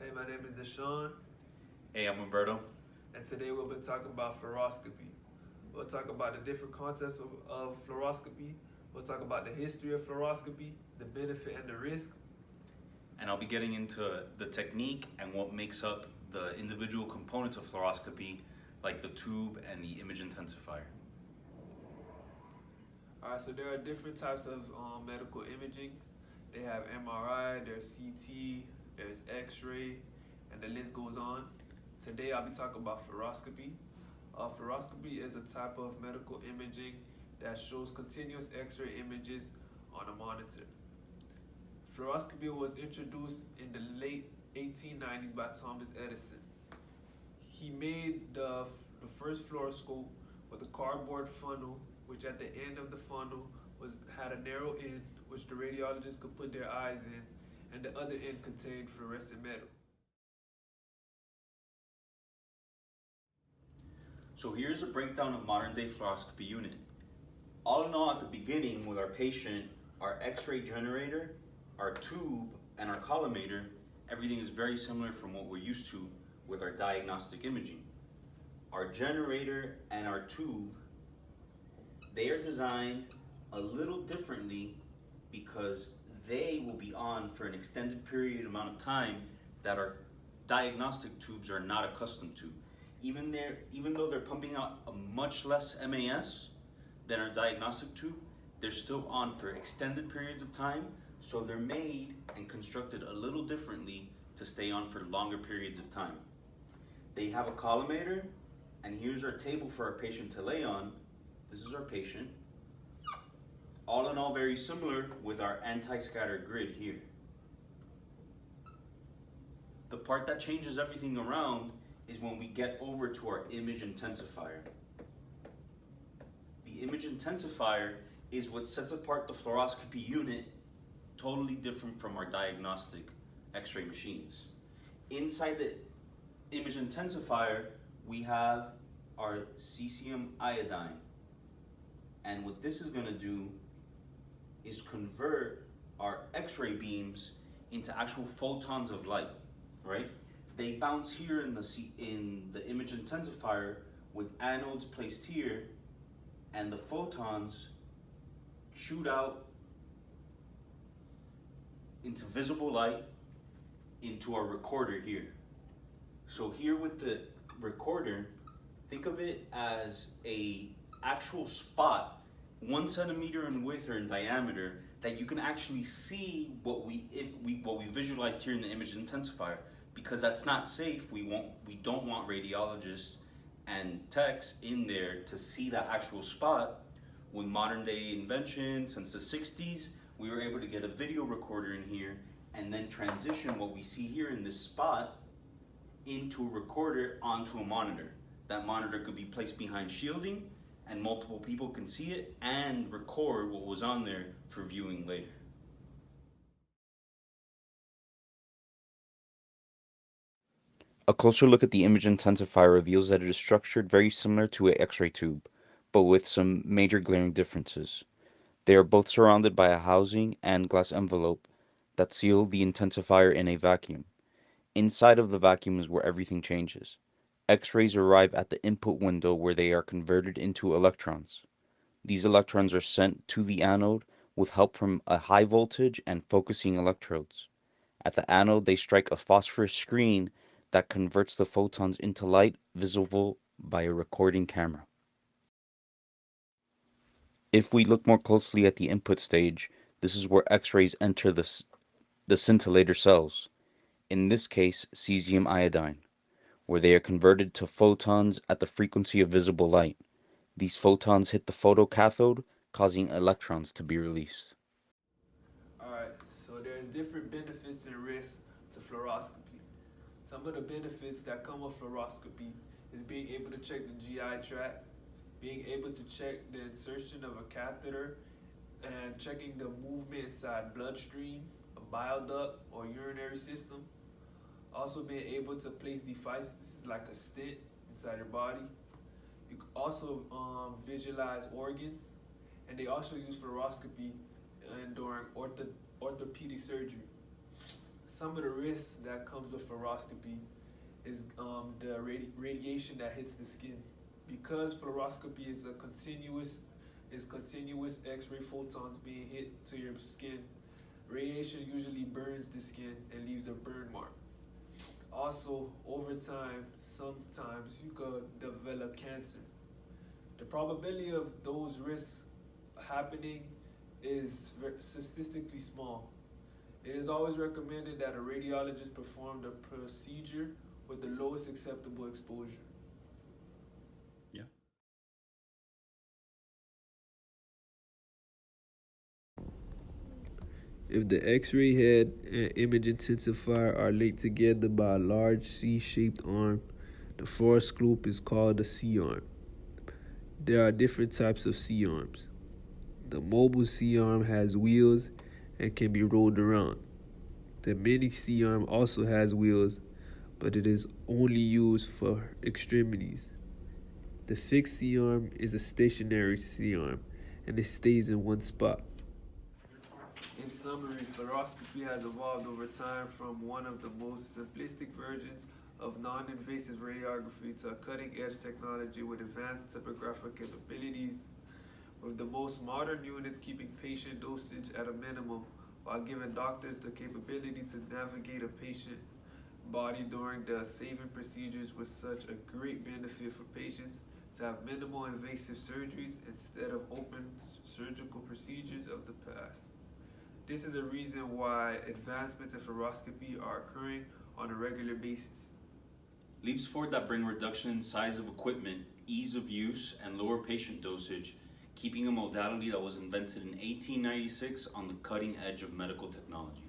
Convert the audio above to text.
Hey, my name is Deshaun, Hey, I'm Umberto. and today we'll be talking about fluoroscopy. We'll talk about the different concepts of fluoroscopy. We'll talk about the history of fluoroscopy, the benefit and the risk. And I'll be getting into the technique and what makes up the individual components of fluoroscopy, like the tube and the image intensifier. All right, so there are different types of medical imaging. They have MRI, there's CT, there's X-ray, and the list goes on. Today I'll be talking about fluoroscopy. Fluoroscopy is a type of medical imaging that shows continuous X-ray images on a monitor. Fluoroscopy was introduced in the late 1890s by Thomas Edison. He made the first fluoroscope with a cardboard funnel, which at the end of the funnel had a narrow end, which the radiologist could put their eyes in, and the other end contained fluorescent metal. So here's a breakdown of modern day fluoroscopy unit. All in all, at the beginning with our patient, our X-ray generator, our tube, and our collimator, everything is very similar from what we're used to with our diagnostic imaging. Our generator and our tube, they are designed a little differently because they will be on for an extended period amount of time that our diagnostic tubes are not accustomed to. Even though they're pumping out a much less MAS than our diagnostic tube, they're still on for extended periods of time, so they're made and constructed a little differently to stay on for longer periods of time. They have a collimator, and here's our table for our patient to lay on. This is our patient. All in all, very similar with our anti-scatter grid here. The part that changes everything around is when we get over to our image intensifier. The image intensifier is what sets apart the fluoroscopy unit, totally different from our diagnostic X-ray machines. Inside the image intensifier, we have our cesium iodine. And what this is going to do is convert our X-ray beams into actual photons of light, right? They bounce here in the image intensifier with anodes placed here, and the photons shoot out into visible light into our recorder here. So here with the recorder, think of it as a actual spot 1 centimeter in width or in diameter that you can actually see what we visualized here in the image intensifier. Because that's not safe, we don't want radiologists and techs in there to see that actual spot. With modern day invention since the 60s, we were able to get a video recorder in here and then transition what we see here in this spot into a recorder onto a monitor. That monitor could be placed behind shielding and multiple people can see it and record what was on there for viewing later. A closer look at the image intensifier reveals that it is structured very similar to an X-ray tube, but with some major glaring differences. They are both surrounded by a housing and glass envelope that seal the intensifier in a vacuum. Inside of the vacuum is where everything changes. X-rays arrive at the input window where they are converted into electrons. These electrons are sent to the anode with help from a high voltage and focusing electrodes. At the anode, they strike a phosphorus screen that converts the photons into light visible by a recording camera. If we look more closely at the input stage, this is where X-rays enter the scintillator cells, in this case cesium iodine, where they are converted to photons at the frequency of visible light. These photons hit the photocathode, causing electrons to be released. Alright, so there's different benefits and risks to fluoroscopy. Some of the benefits that come with fluoroscopy is being able to check the GI tract, being able to check the insertion of a catheter, and checking the movement inside bloodstream, a bile duct, or urinary system. Also being able to place devices like a stent inside your body. You can also visualize organs, and they also use fluoroscopy during orthopedic surgery. some of the risks that comes with fluoroscopy is the radiation that hits the skin. Because fluoroscopy is continuous X-ray photons being hit to your skin. Radiation usually burns the skin and leaves a burn mark. Also, over time, sometimes you could develop cancer. The probability of those risks happening is statistically small. It is always recommended that a radiologist perform the procedure with the lowest acceptable exposure. Yeah. If the X-ray head and image intensifier are linked together by a large C-shaped arm, the fluoroscope is called a C-arm. There are different types of C-arms. The mobile C-arm has wheels and can be rolled around. The mini C-arm also has wheels, but it is only used for extremities. The fixed C-arm is a stationary C-arm, and it stays in one spot. In summary, fluoroscopy has evolved over time from one of the most simplistic versions of non-invasive radiography to a cutting-edge technology with advanced topographic capabilities, with the most modern units keeping patient dosage at a minimum while giving doctors the capability to navigate a patient body during the saving procedures, with such a great benefit for patients to have minimal invasive surgeries instead of open surgical procedures of the past. This is a reason why advancements in fluoroscopy are occurring on a regular basis. Leaps forward that bring reduction in size of equipment, ease of use, and lower patient dosage, keeping a modality that was invented in 1896 on the cutting edge of medical technology.